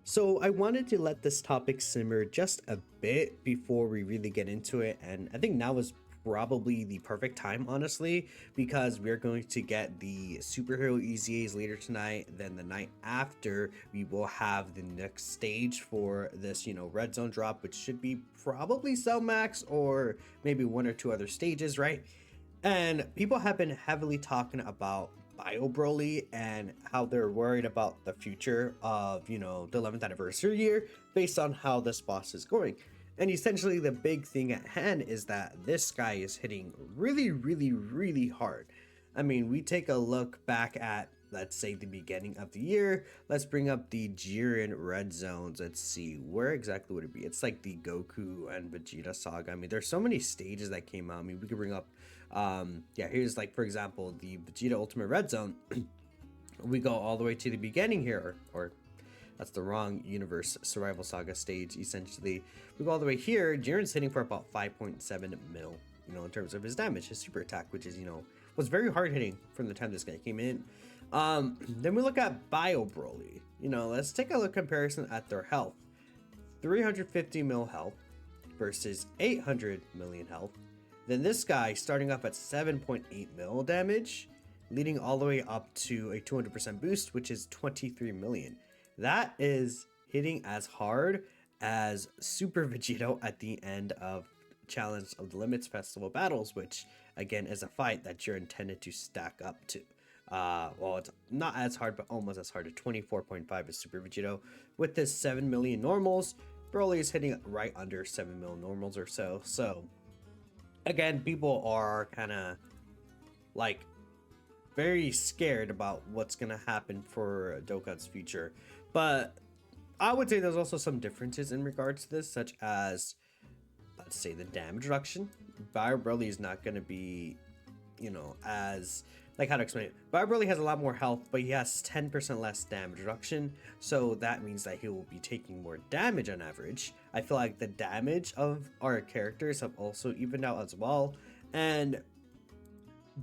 So I wanted to let this topic simmer just a bit before we really get into it, and I think now is probably the perfect time, honestly, because we're going to get the superhero EZAs later tonight. Then the night after, we will have the next stage for this, red zone drop, which should be probably Cell Max or maybe one or two other stages, right? And people have been heavily talking about Bio Broly and how they're worried about the future of, the 11th anniversary year based on how this boss is going. And essentially, the big thing at hand is that this guy is hitting really, really, really hard. I mean, we take a look back at, let's say, the beginning of the year. Let's bring up the Jiren red zones. Let's see, where exactly would it be? It's like the Goku and Vegeta saga. I mean, there's so many stages that came out. I mean, we could bring up here's, like, for example, the Vegeta Ultimate Red Zone. We go all the way to the beginning here, or that's the wrong universe, Survival Saga stage. Essentially, we go all the way here. Jiren's hitting for about 5.7 mil, in terms of his damage, his super attack, which is, was very hard hitting from the time this guy came in. Then we look at Bio Broly. Let's take a look comparison at their health. 350 mil health versus 800 million health. Then this guy starting up at 7.8 mil damage, leading all the way up to a 200% boost, which is 23 million. That is hitting as hard as Super Vegito at the end of Challenge of the Limits Festival Battles, which again is a fight that you're intended to stack up to. Well, it's not as hard, but almost as hard. At 24.5 is Super Vegito. With this 7 million normals, Broly is hitting right under 7 million normals or so. So again, people are kind of like very scared about what's gonna happen for Dokkan's future. But I would say there's also some differences in regards to this, such as, let's say, the damage reduction. Bio Broly is not going to be, as, like, how to explain it. Bio Broly has a lot more health, but he has 10% less damage reduction. So that means that he will be taking more damage on average. I feel like the damage of our characters have also evened out as well. And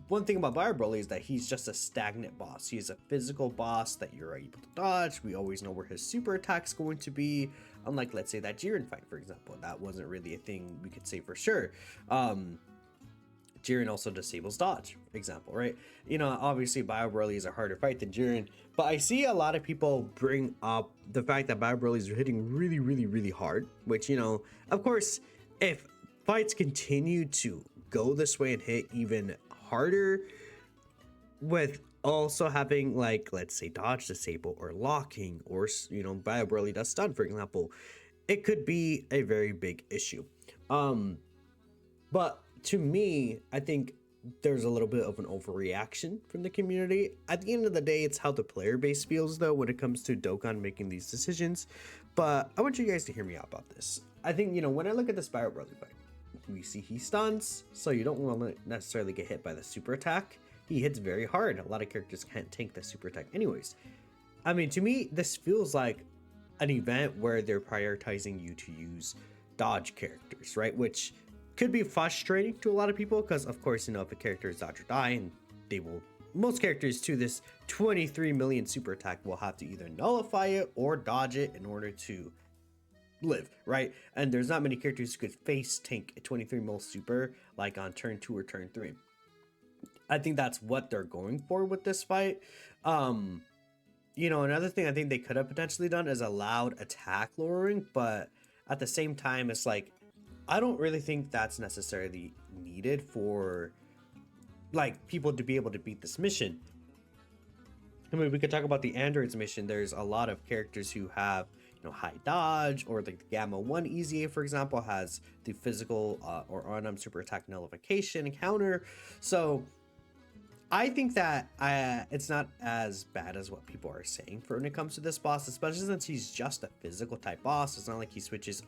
one thing about Bio Broly is that he's just a stagnant boss. He's a physical boss that you're able to dodge. We always know where his super attack's going to be. Unlike, let's say, that Jiren fight, for example. That wasn't really a thing we could say for sure. Jiren also disables dodge, for example, right? Obviously Bio Broly is a harder fight than Jiren, but I see a lot of people bring up the fact that Bio Broly is hitting really, really, really hard, which, of course, if fights continue to go this way and hit even harder, with also having, like, let's say, dodge disable or locking, or Bio Broly does stun, for example, it could be a very big issue. But to me, I think there's a little bit of an overreaction from the community. At the end of the day, it's how the player base feels, though, when it comes to Dokkan making these decisions. But I want you guys to hear me out about this. I think, when I look at this Bio Broly fight, we see he stuns, so you don't want to necessarily get hit by the super attack. He hits very hard. A lot of characters can't tank the super attack anyways. I mean, to me, this feels like an event where they're prioritizing you to use dodge characters, right? Which could be frustrating to a lot of people because, of course, if a character is dodge or die, and most characters to this 23 million super attack will have to either nullify it or dodge it in order to live, right? And there's not many characters who could face tank a 23 mil super like on turn 2 or turn 3. I think that's what they're going for with this fight. Another thing I think they could have potentially done is allowed attack lowering, but at the same time, it's like, I don't really think that's necessarily needed for, like, people to be able to beat this mission. I mean, we could talk about the androids mission. There's a lot of characters who have, high dodge, or like the Gamma 1 EZA, for example, has the physical or unarmed super attack nullification counter. So I think that it's not as bad as what people are saying for when it comes to this boss, especially since he's just a physical type boss. It's not like he switches,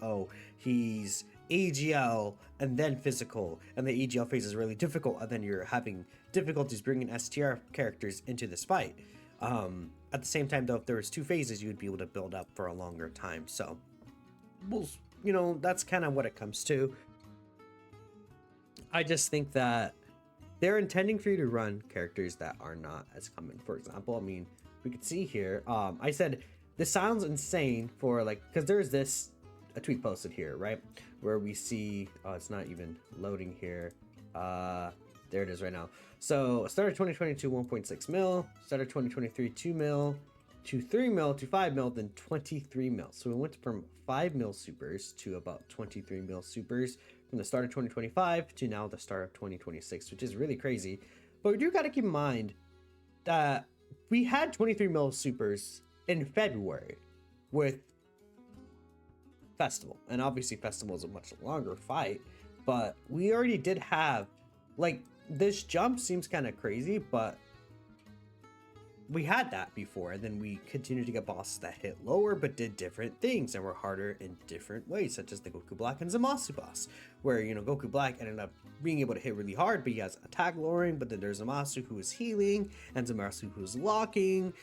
he's AGL and then physical, and the AGL phase is really difficult, and then you're having difficulties bringing STR characters into this fight. At the same time, though, if there was 2 phases, you would be able to build up for a longer time. So, that's kind of what it comes to. I just think that they're intending for you to run characters that are not as common. For example, I mean, we could see here, I said this sounds insane for like, because there's this a tweet posted here, right, where we see, oh, it's not even loading here. There it is right now. So start of 2022 1.6 mil, start of 2023 2 mil, to 3 mil, to 5 mil, then 23 mil. So we went from 5 mil supers to about 23 mil supers from the start of 2025 to now the start of 2026, which is really crazy. But we do got to keep in mind that we had 23 mil supers in February with Festival, and obviously Festival is a much longer fight, but we already did have, like, this jump seems kind of crazy, but we had that before, and then we continued to get bosses that hit lower but did different things and were harder in different ways, such as the Goku Black and Zamasu boss, where, you know, Goku Black ended up being able to hit really hard, but he has attack lowering, but then there's Zamasu who is healing and Zamasu who's locking.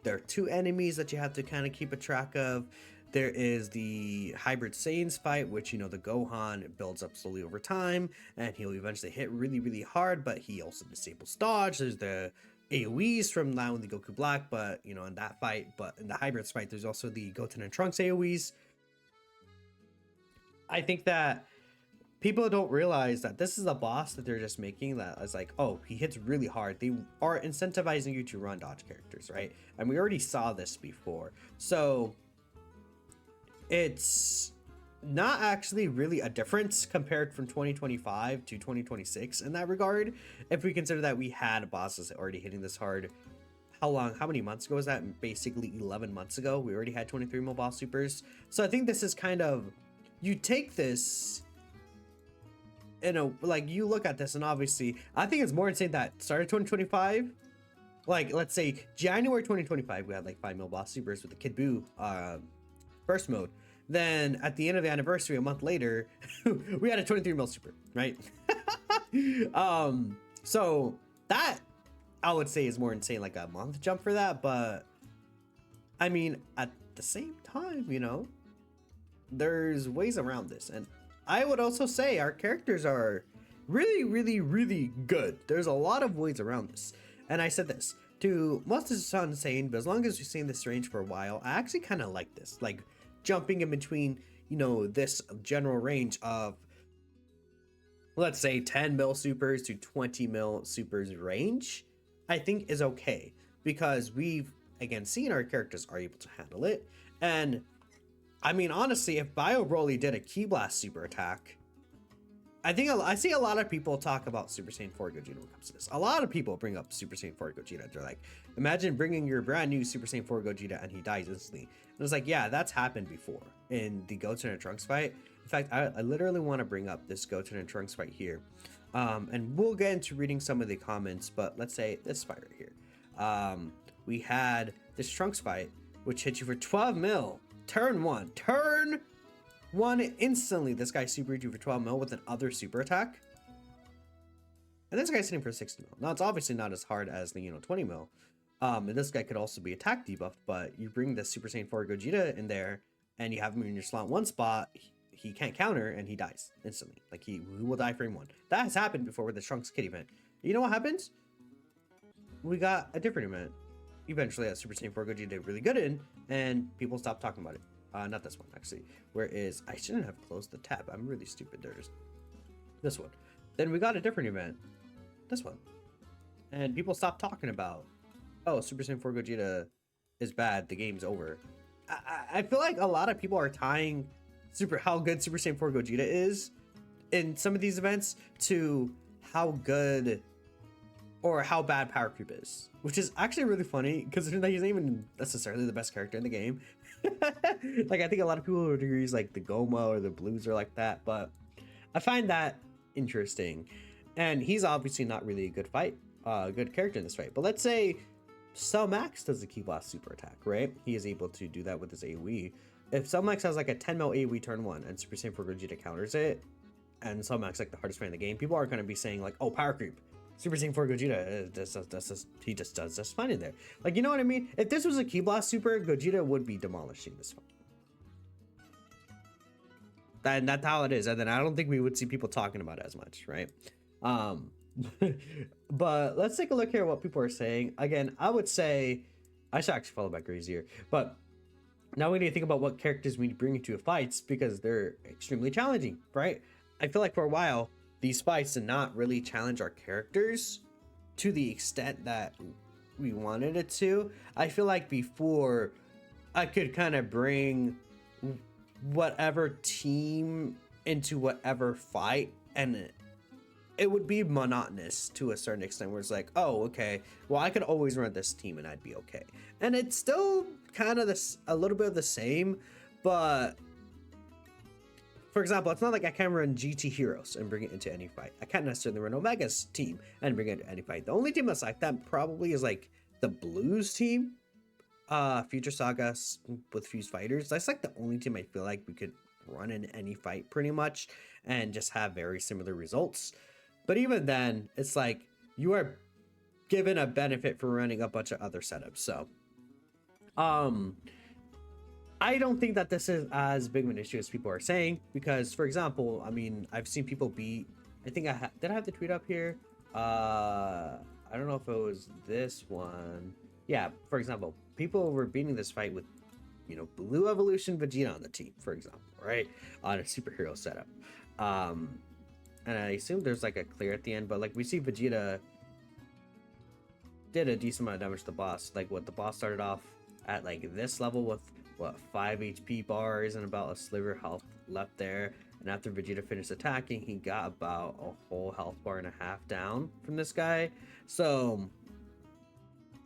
There are two enemies that you have to kind of keep a track of. There is the Hybrid Saiyans fight, which, you know, the Gohan builds up slowly over time, and he'll eventually hit really, really hard, but he also disables dodge. There's the AoEs from now in the Goku Black, but, you know, in that fight, but in the Hybrids fight, there's also the Goten and Trunks AoEs. I think that people don't realize that this is a boss that they're just making that is like, oh, he hits really hard. They are incentivizing you to run dodge characters, right? And we already saw this before. So it's not actually really a difference compared from 2025 to 2026 in that regard, if we consider that we had bosses already hitting this hard. How many months ago was that? Basically 11 months ago we already had 23 mil boss supers. So I think this is kind of, you take this, you know, like, you look at this, and obviously I think it's more insane that started 2025, like, let's say January 2025 we had like 5 mil boss supers with the Kid Buu burst mode. Then at the end of the anniversary, a month later, we had a 23 mil super, right? So that I would say is more insane, like a month jump for that. But I mean, at the same time, you know, there's ways around this. And I would also say our characters are really, really, really good. There's a lot of ways around this. And I said this to, most of this sound insane, but as long as you've seen this range for a while, I actually kind of like this. Like, jumping in between, you know, this general range of, let's say, 10 mil supers to 20 mil supers range, I think is okay, because we've again seen our characters are able to handle it. And I mean, honestly, if Bio Broly did a Ki Blast super attack, I think I see a lot of people talk about Super Saiyan 4 Gogeta when it comes to this. A lot of people bring up Super Saiyan 4 Gogeta. They're like, imagine bringing your brand new Super Saiyan 4 Gogeta and he dies instantly. And it's like, yeah, that's happened before in the Goten and Trunks fight. In fact, I literally want to bring up this Goten and Trunks fight here. And we'll get into reading some of the comments, but let's say this fight right here. We had this Trunks fight, which hit you for 12 mil, turn one. Turn one instantly, this guy supered you for 12 mil with an other super attack. And this guy's hitting for 60 mil. Now, it's obviously not as hard as the, you know, 20 mil. And this guy could also be attack debuffed, but you bring the Super Saiyan 4 Gogeta in there, and you have him in your slot one spot, he can't counter, and he dies instantly. Like, he will die frame one. That has happened before with the Trunks Kid event. You know what happens? We got a different event. Eventually, that Super Saiyan 4 Gogeta did really good in, and people stopped talking about it. Not this one, actually. Whereas, I shouldn't have closed the tab. I'm really stupid. There's this one. Then we got a different event. This one. And people stopped talking about, oh, Super Saiyan 4 Gogeta is bad. The game's over. I feel like a lot of people are tying how good Super Saiyan 4 Gogeta is in some of these events to how good or how bad Power Creep is. Which is actually really funny, because he's not even necessarily the best character in the game. Like, I think a lot of people would agree he's like the Goma or the Blues are like that, but I find that interesting. And he's obviously not really a good character in this fight. But let's say Cell Max does the Ki Blast super attack, right? He is able to do that with his AoE. If Cell Max has like a 10 mil AoE turn one and Super Saiyan 4 Gogeta counters it, and Cell Max like the hardest fight in the game, people are going to be saying like, oh, Power Creep. Super Saiyan 4 Gogeta, he just does just fine in there. Like, you know what I mean? If this was a Ki Blast super, Gogeta would be demolishing this fight. And that's how it is. And then I don't think we would see people talking about it as much, right? But let's take a look here at what people are saying. Again, I would say I should actually follow back Grazier. But now we need to think about what characters we need to bring into fights because they're extremely challenging, right? I feel like for a while, these fights did not really challenge our characters to the extent that we wanted it to. I feel like before I could kind of bring whatever team into whatever fight and it would be monotonous to a certain extent where it's like, oh, okay, well, I could always run this team and I'd be okay. And it's still kind of this a little bit of the same, but for example, it's not like I can run GT Heroes and bring it into any fight. I can't necessarily run Omega's team and bring it into any fight. The only team that's like that probably is like the Blues team, Future Saga with Fused Fighters. That's like the only team I feel like we could run in any fight pretty much and just have very similar results. But even then, it's like you are given a benefit for running a bunch of other setups. So, I don't think that this is as big of an issue as people are saying because, for example, I mean, I've seen people beat. I think did I have the tweet up here? I don't know if it was this one. Yeah, for example, people were beating this fight with, Blue Evolution Vegeta on the team, for example, right? On a superhero setup. And I assume there's like a clear at the end, but like we see Vegeta did a decent amount of damage to the boss. Like what the boss started off at like this level with what 5 HP bars and about a sliver health left there. And after Vegeta finished attacking, he got about a whole health bar and a half down from this guy. So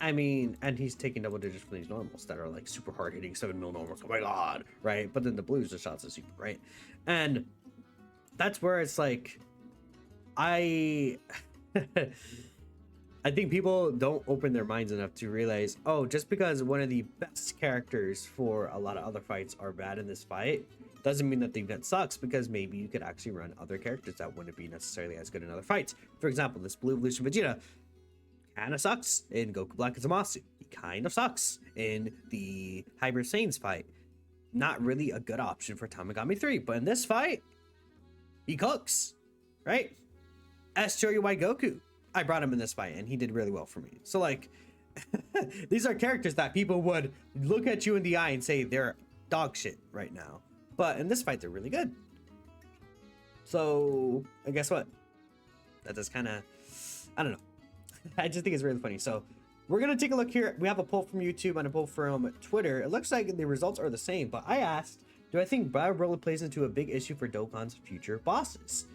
I mean, and he's taking double digits from these normals that are like super hard hitting 7 mil normals. Oh my god, right? But then the blues just shots are super, right? And that's where it's like I I think people don't open their minds enough to realize, oh, just because one of the best characters for a lot of other fights are bad in this fight doesn't mean that the event sucks, because maybe you could actually run other characters that wouldn't be necessarily as good in other fights. For example, this Blue Evolution Vegeta kind of sucks in Goku Black and Zamasu. He kind of sucks in the Hybrid Saiyans fight. Not really a good option for Tamagami 3, but in this fight, he cooks, right? S-Choryuwai Goku. I brought him in this fight and he did really well for me. So like, these are characters that people would look at you in the eye and say they're dog shit right now. But in this fight, they're really good. So, and guess what? That just kind of, I don't know. I just think it's really funny. So we're going to take a look here. We have a poll from YouTube and a poll from Twitter. It looks like the results are the same, but I asked, do I think Battle Roller plays into a big issue for Dokkan's future bosses?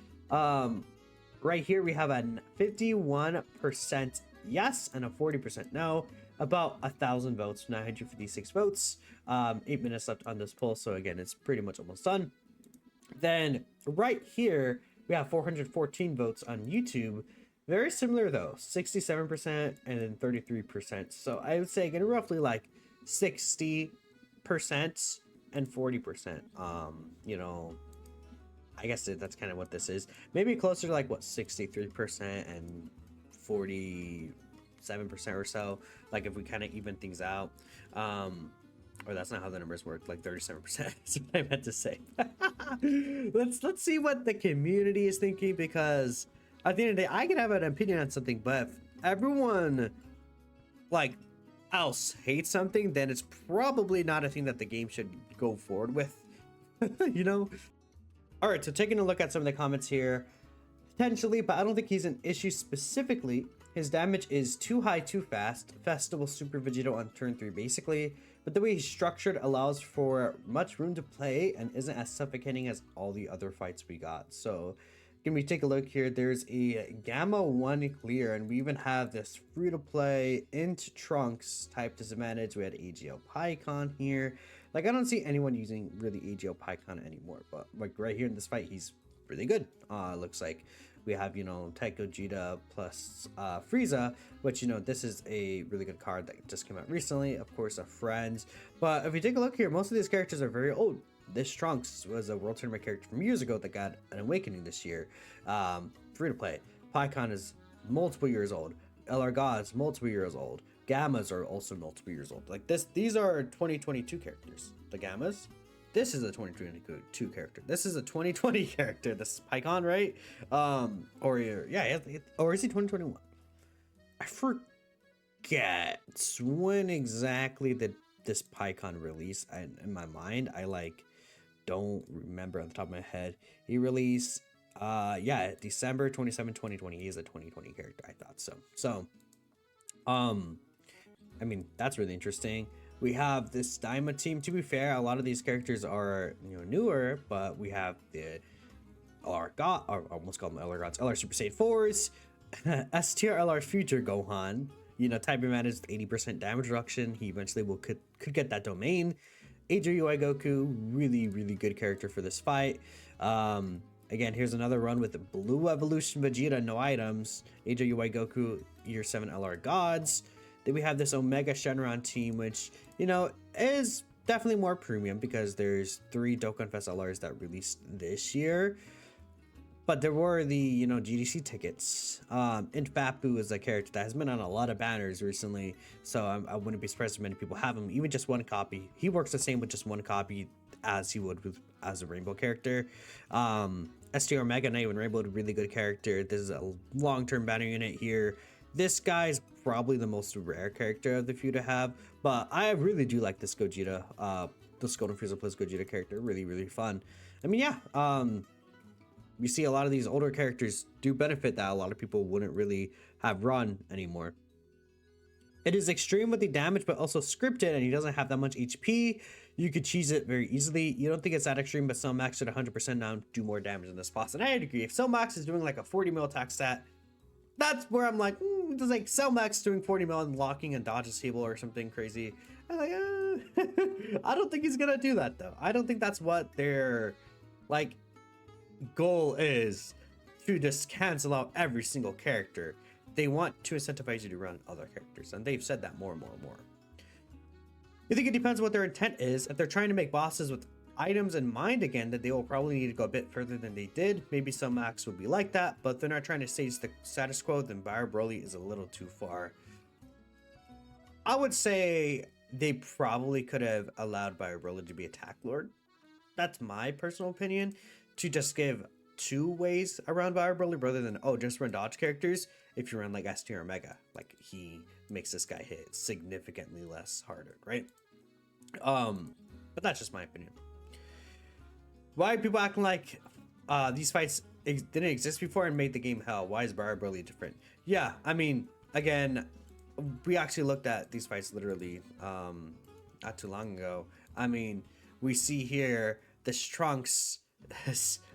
Right here, we have a 51% yes and a 40% no. About 1,000 votes, 956 votes. 8 minutes left on this poll, so again, it's pretty much almost done. Then right here, we have 414 votes on YouTube. Very similar though, 67% and then 33%. So I would say again, roughly like 60% and 40%. You know, I guess that's kind of what this is. Maybe closer to like what 63% and 47% or so. Like if we kind of even things out. Or that's not how the numbers work. Like 37%. That's what I meant to say. let's see what the community is thinking, because at the end of the day, I can have an opinion on something, but if everyone like else hates something, then it's probably not a thing that the game should go forward with. You know? All right, so taking a look at some of the comments here, potentially, but I don't think he's an issue specifically. His damage is too high too fast. Festival Super Vegeta on turn 3 basically, but the way he's structured allows for much room to play and isn't as suffocating as all the other fights we got. So can we take a look here? There's a Gamma 1 clear, and we even have this free-to-play into Trunks type disadvantage. We had AGL Pycon here. Like, I don't see anyone using really AGL Pycon anymore, but like right here in this fight, he's really good. Looks like we have, you know, Taiko Gogeta plus Frieza, which, you know, this is a really good card that just came out recently. Of course, a friend. But if we take a look here, most of these characters are very old. This Trunks was a World Tournament character from years ago that got an awakening this year. Free to play. Pycon is multiple years old. LR Gods, multiple years old. Gammas are also multiple years old. Like this, these are 2022 characters. The Gammas. This is a 2022 character. This is a 2020 character. This is Pycon, right? Or yeah, or is he 2021? I forget. forget when exactly this PyCon release. In my mind, I like don't remember on the top of my head. He released yeah, December 27, 2020. He is a 2020 character. I thought so. So um I mean, that's really interesting. We have this Daima team. To be fair, a lot of these characters are, you know, newer, but we have the LR God, or I almost call them LR Gods, LR Super Saiyan 4s, S tier LR Future Gohan. You know, type managed 80% damage reduction. He eventually could get that domain. Ager UI Goku, really good character for this fight. Again, here's another run with the Blue Evolution Vegeta, no items. Ager UI Goku, Year 7 LR Gods. Then we have this Omega Shenron team, which, you know, is definitely more premium because there's 3 Dokkan Fest LRs that released this year. But there were the, you know, GDC tickets. And Fapu is a character that has been on a lot of banners recently, so I wouldn't be surprised if many people have him, even just one copy. He works the same with just one copy as he would with as a Rainbow character. STR Mega Knight and Rainbow, a really good character. This is a long-term banner unit here. This guy's probably the most rare character of the few to have, but I really do like this Gogeta, this Golden Frieza plus Gogeta character. Really fun. I mean, yeah, you see a lot of these older characters do benefit that a lot of people wouldn't really have run anymore. It is extreme with the damage, but also scripted, and he doesn't have that much HP. You could cheese it very easily. You don't think it's that extreme, but Cell Max at 100% now do more damage in this boss. And I agree. If Cell Max is doing like a 40 mil attack stat, that's where I'm like, does like Cell Max doing 40 mil and locking and dodges table or something crazy. I'm like, I don't think he's gonna do that though. I don't think that's what their like goal is, to just cancel out every single character. They want to incentivize you to run other characters, and they've said that more and more. I think it depends what their intent is. If they're trying to make bosses with items in mind again, that they will probably need to go a bit further than they did. Maybe some Max would be like that, but if they're not trying to stage the status quo, then Buyer Broly is a little too far. I would say they probably could have allowed Buyer Broly to be Attack Lord. That's my personal opinion. To just give 2 ways around Buyer Broly rather than, oh, just run dodge characters. If you run like S tier or Mega, like he makes this guy hit significantly less harder, right? But that's just my opinion. Why are people acting like these fights didn't exist before and made the game hell? Why is Buyer Broly different? Yeah, I mean, again, we actually looked at these fights literally not too long ago. I mean, we see here this Trunks.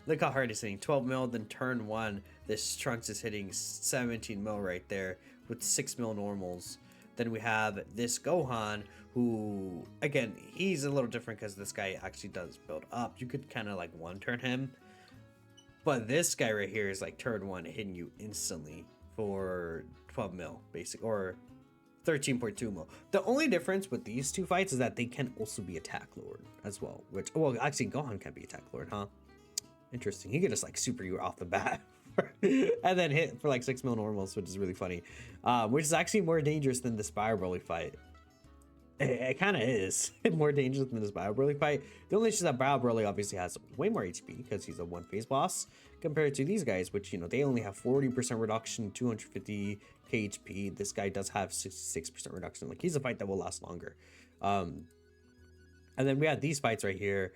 Look how hard he's hitting. 12 mil, then turn 1. This Trunks is hitting 17 mil right there with 6 mil normals. Then we have this Gohan, who, again, he's a little different because this guy actually does build up. You could kind of like one turn him. But this guy right here is like turn 1 hitting you instantly for 12 mil, basic, or 13.2 mil. The only difference with these 2 fights is that they can also be Attack Lord as well. Which, well, actually, Gohan can be Attack Lord, huh? Interesting. He could just like super you off the bat and then hit for like 6 mil normals, which is really funny. Which is actually more dangerous than this Buyer Broly fight. It kind of is more dangerous than this Buyer Broly fight. The only issue is that Buyer Broly obviously has way more HP because he's a 1-phase boss compared to these guys, which, you know, they only have 40% reduction, 250 HP. This guy does have 66% reduction. Like, he's a fight that will last longer. And then we have these fights right here.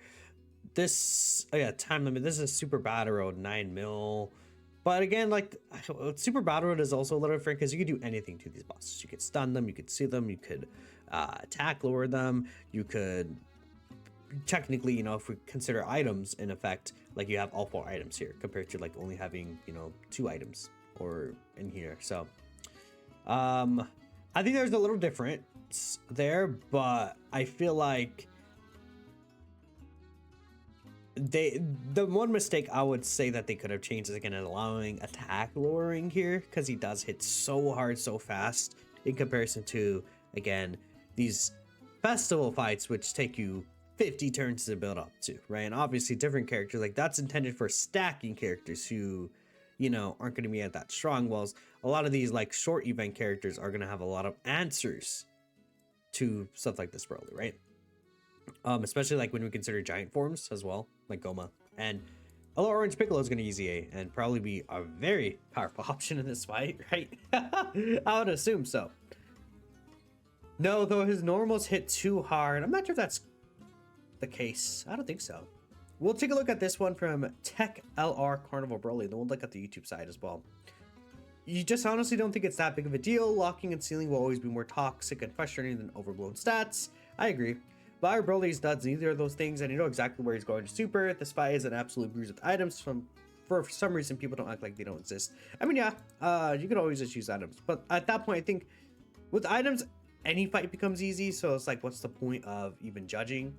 This, oh yeah, time limit. This is Super Battle Road 9 mil. But again, like, Super Battle Road is also a little different because you could do anything to these bosses. You could stun them, you could see them, you could attack lower them, you could technically, you know, if we consider items in effect, like you have all 4 items here compared to like only having, you know, 2 items or in here. So I think there's a little difference there, but I feel like the one mistake I would say that they could have changed is again allowing attack lowering here, because he does hit so hard so fast in comparison to, again, these festival fights which take you 50 turns to build up to, right? And obviously different characters, like that's intended for stacking characters who, you know, aren't going to be at that strong, whilst a lot of these like short event characters are going to have a lot of answers to stuff like this Broly, right? Especially like when we consider giant forms as well, like Goma. And although Orange Piccolo is going to use EA and probably be a very powerful option in this fight, right? I would assume so. No, though his normals hit too hard. I'm not sure if that's the case. I don't think so. We'll take a look at this one from Tech LR Carnival Broly, then we'll look at the YouTube side as well. You just honestly don't think it's that big of a deal. Locking and sealing will always be more toxic and frustrating than overblown stats. I agree. But Broly's does neither of those things, and you know exactly where he's going to super. The spy is an absolute bruise with items. For some reason, people don't act like they don't exist. I mean, yeah, you could always just use items. But at that point, I think with items, any fight becomes easy. So it's like, what's the point of even judging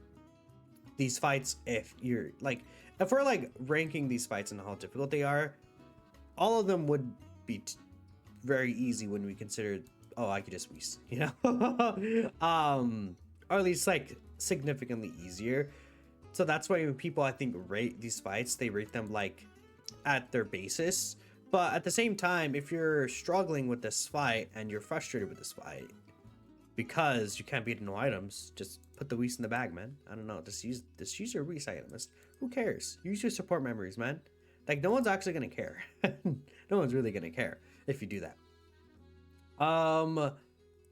these fights if you're like, if we're like ranking these fights and how difficult they are, all of them would be very easy when we consider, oh, I could just Whis, you know? Or at least like significantly easier. So that's why when people, I think, rate these fights, they rate them like at their basis. But at the same time, if you're struggling with this fight and you're frustrated with this fight because you can't beat no items, just put the Whis in the bag, man. I don't know, just use your Whis items. Who cares? Use your support memories, man. Like, no one's actually gonna care. No one's really gonna care if you do that.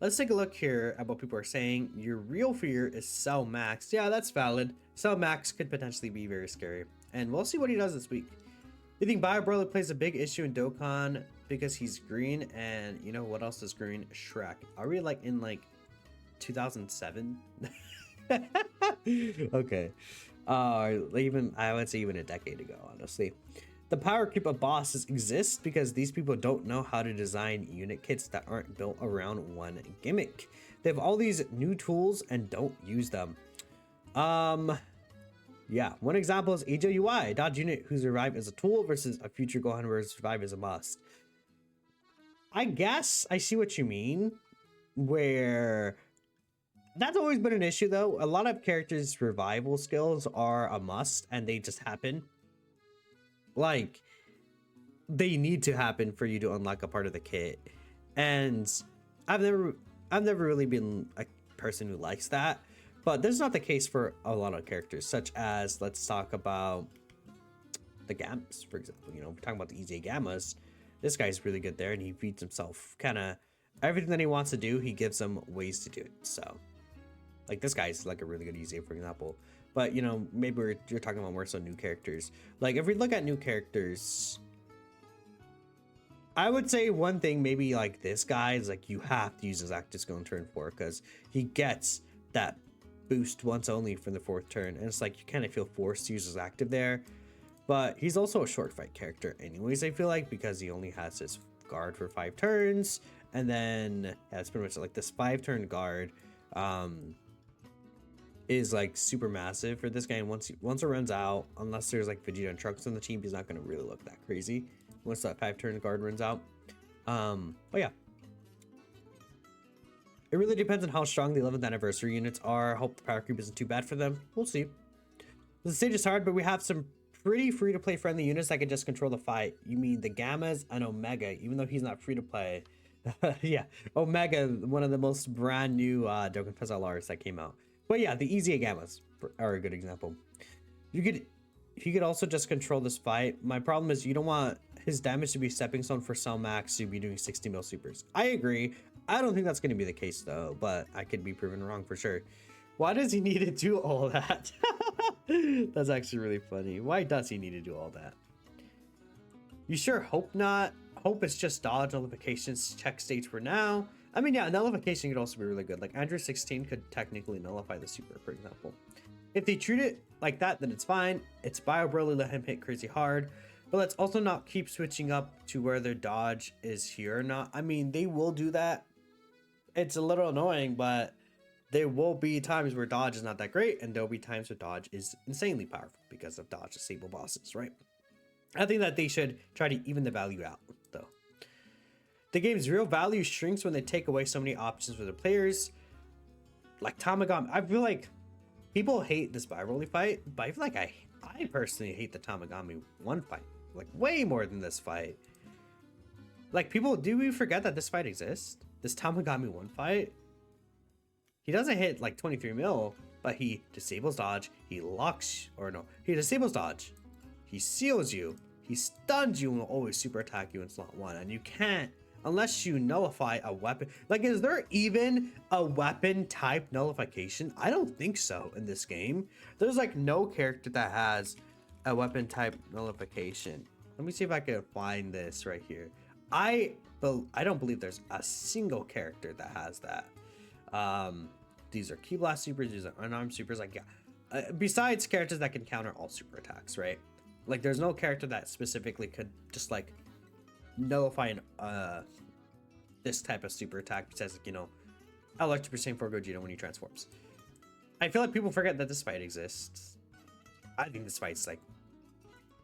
Let's take a look here at what people are saying. Your real fear is Cell Max. Yeah, that's valid. Cell Max could potentially be very scary, and we'll see what he does this week. You think Bio Broly plays a big issue in Dokkan because he's green, and you know what else is green? Shrek. Are we like in like 2007? Okay. Even I would say even a decade ago, honestly. The power creep of bosses exists because these people don't know how to design unit kits that aren't built around one gimmick. They have all these new tools and don't use them. Yeah, one example is AJUI, a dodge unit who survive as a tool versus a future Gohan where survive as a must. I guess I see what you mean, where that's always been an issue though. A lot of characters' survival skills are a must and they just happen. Like, they need to happen for you to unlock a part of the kit. And I've never really been a person who likes that. But this is not the case for a lot of characters, such as, let's talk about the Gammas, for example. You know, we're talking about the EZA Gammas. This guy's really good there, and he feeds himself kind of everything that he wants to do. He gives them ways to do it. So, like, this guy's like a really good EZA, for example. But, you know, maybe you're talking about more so new characters. Like, if we look at new characters, I would say one thing, maybe like this guy is like, you have to use his active skill in turn 4 because he gets that boost once only from the 4th turn, and it's like you kind of feel forced to use his active there. But he's also a short fight character anyways, I feel like, because he only has his guard for 5 turns, and then yeah, it's pretty much like this 5-turn guard is like super massive for this guy, and once it runs out, unless there's like Vegeta and Trunks on the team, he's not going to really look that crazy once that 5-turn guard runs out. But yeah, it really depends on how strong the 11th anniversary units are. Hope the power creep isn't too bad for them. We'll see. The stage is hard, but we have some pretty free-to-play friendly units that can just control the fight. You mean the Gammas and Omega, even though he's not free-to-play. Yeah, Omega, one of the most brand new Dokkan LRs that came out. But yeah, the EZA Gammas are a good example. He could also just control this fight. My problem is you don't want his damage to be stepping stone for Cell Max to be doing 60 mil supers. I agree. I don't think that's going to be the case though, but I could be proven wrong for sure. Why does he need to do all that? That's actually really funny. Why does he need to do all that? You sure hope not? Hope it's just dodge nullifications, check states for now. I mean, yeah, nullification could also be really good. Like Andrew 16 could technically nullify the super, for example. If they treat it like that, then it's fine. It's Bio Broly, let him hit crazy hard. But let's also not keep switching up to where their dodge is here or not. I mean, they will do that. It's a little annoying, but there will be times where dodge is not that great, and there'll be times where dodge is insanely powerful because of dodge disable bosses, right? I think that they should try to even the value out, though. The game's real value shrinks when they take away so many options for the players. Like Tamagami, I feel like people hate this Broly fight, but I feel like I personally hate the Tamagami 1 fight, like way more than this fight. Like, people, do we forget that this fight exists? This Tamagami 1 fight? He doesn't hit like 23 mil, but he disables dodge, he locks, or no, he disables dodge, he seals you, he stuns you, and will always super attack you in slot 1, and you can't unless you nullify a weapon. Like, is there even a weapon type nullification? I don't think so in this game. There's like no character that has a weapon type nullification. Let me see if I can find this right here. I don't believe there's a single character that has that. These are Ki Blast supers, these are unarmed supers. Like, yeah, besides characters that can counter all super attacks, right? Like, there's no character that specifically could just like nullify this type of super attack besides, like, you know, Electric Percent for Gogeta when he transforms. I feel like people forget that this fight exists. I think this fight's like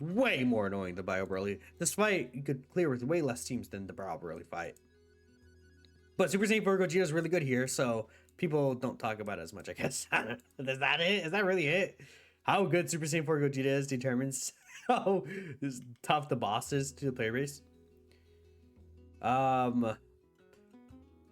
way more annoying than Bio Broly. This fight you could clear with way less teams than the Bio Broly fight. But Super Saiyan 4 Gogeta is really good here, so people don't talk about it as much, I guess. Is that it? Is that really it? How good Super Saiyan 4 Gogeta is determines how tough the boss is to the player base. However,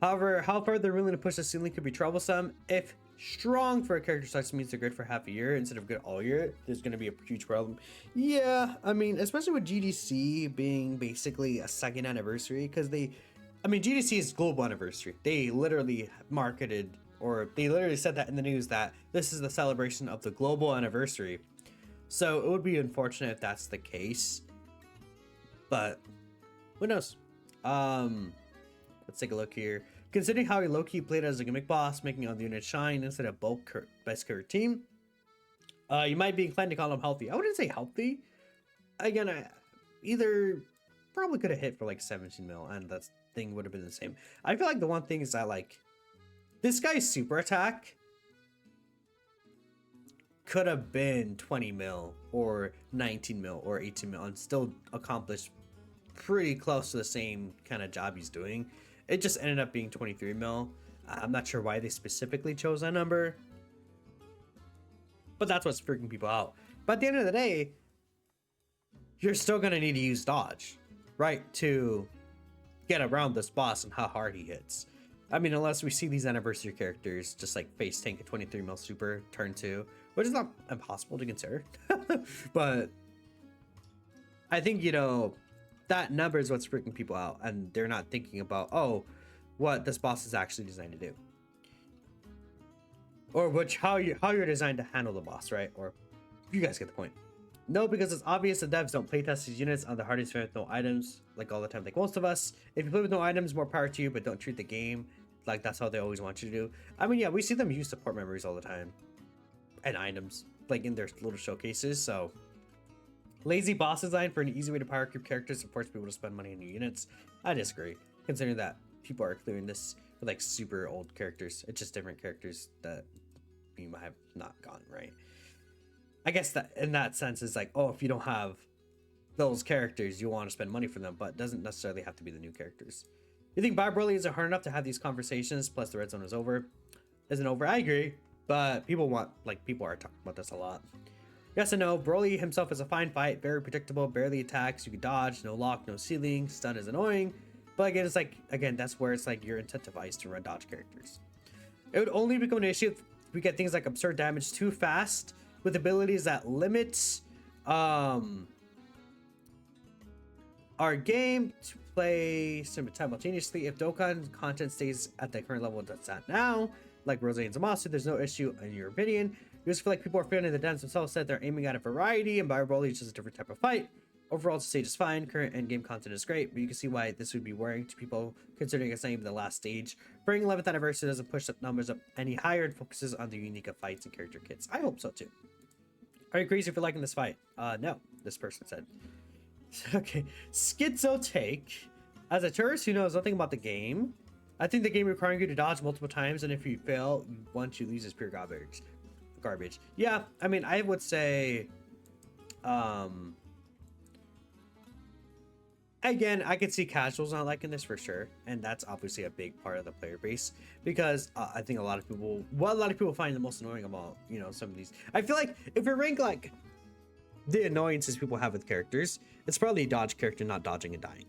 how far they're willing to push the ceiling could be troublesome. If strong for a character such means they're good for half a year instead of good all year, there's going to be a huge problem. Yeah, I mean, especially with GDC being basically a second anniversary, because GDC is global anniversary. They literally marketed, or they literally said that in the news that this is the celebration of the global anniversary. So it would be unfortunate if that's the case, but who knows? Let's take a look here. Considering how he low-key played as a gimmick boss, making all the units shine instead of bulk best current team, you might be inclined to call him healthy. I wouldn't say healthy. Again, I either probably could have hit for like 17 mil, and that thing would have been the same. I feel like the one thing is that, like, this guy's super attack could have been 20 mil or 19 mil or 18 mil and still accomplish pretty close to the same kind of job he's doing. It just ended up being 23 mil. I'm not sure why they specifically chose that number, but that's what's freaking people out. But at the end of the day, you're still going to need to use dodge, right, to get around this boss and how hard he hits. I mean, unless we see these anniversary characters just like face tank a 23 mil super turn 2, which is not impossible to consider. But I think, you know, that number is what's freaking people out, and they're not thinking about, oh, what this boss is actually designed to do, or how you're designed to handle the boss, right? Or you guys get the point. No, because it's obvious the devs don't playtest these units on the hardest with no items like all the time, like most of us. If you play with no items, more power to you, but don't treat the game like that's how they always want you to do. I mean, yeah, we see them use support memories all the time and items like in their little showcases. So lazy boss design for an easy way to power creep characters and force people to spend money on new units. I disagree, considering that people are clearing this with like super old characters. It's just different characters that you might have not gotten right. I guess that in that sense is like, oh, if you don't have those characters, you want to spend money for them, but it doesn't necessarily have to be the new characters. You think Bio Broly isn't hard enough to have these conversations, plus the red zone isn't over? I agree, but people are talking about this a lot. Yes and no. Broly himself is a fine fight, very predictable, barely attacks, you can dodge, no lock, no ceiling, stun is annoying. But again, it's like, that's where it's like you're incentivized to run dodge characters. It would only become an issue if we get things like absurd damage too fast with abilities that limit our game to play simultaneously. If Dokkan content stays at the current level that's at now, like Rose and Zamasu, there's no issue in your opinion. You just feel like people are feeling the dance themselves, said they're aiming at a variety, and Bio Broly is just a different type of fight. Overall, the stage is fine. Current endgame content is great, but you can see why this would be worrying to people, considering it's not even the last stage. Bring 11th anniversary doesn't push the numbers up any higher and focuses on the unique of fights and character kits. I hope so too. Are you crazy for liking this fight? No, this person said. Okay, Schizo take. As a tourist who knows nothing about the game, I think the game requiring you to dodge multiple times, and if you fail, once you lose is pure garbage. Yeah, I mean, I would say, again, I could see casuals not liking this for sure, and that's obviously a big part of the player base, because I think a lot of people find the most annoying about, you know, some of these. I feel like if we rank like the annoyances people have with characters, it's probably a dodge character not dodging and dying,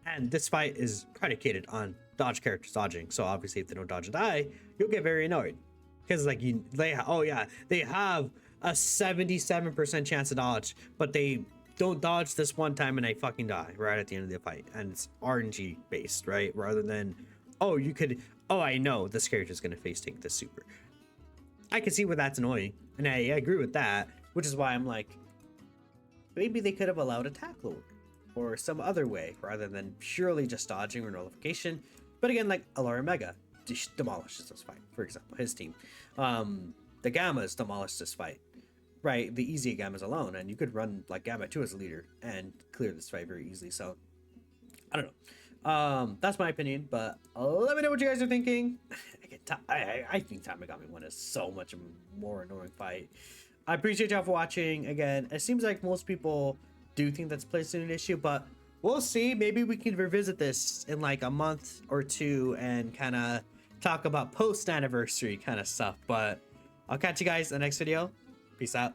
and this fight is predicated on dodge characters dodging. So obviously, if they don't dodge and die, you'll get very annoyed, because like they have a 77% chance to dodge, but they don't dodge this one time and I fucking die right at the end of the fight. And it's RNG based, right? Rather than, oh, you could, oh, I know this character's gonna face tank this super. I can see where that's annoying, and I agree with that, which is why I'm like, maybe they could have allowed attack lower or some other way rather than purely just dodging or nullification. But again, like Alara Mega demolishes this fight, for example, his team. The Gammas demolished this fight, right? The easy Gammas alone, and you could run like Gamma 2 as a leader and clear this fight very easily. So I don't know. That's my opinion, but let me know what you guys are thinking. I think Tamagami 1 is so much more annoying fight. I appreciate y'all for watching. Again, it seems like most people do think that's placed in an issue, but we'll see. Maybe we can revisit this in like a month or two and kind of talk about post-anniversary kind of stuff. But I'll catch you guys in the next video. Peace out.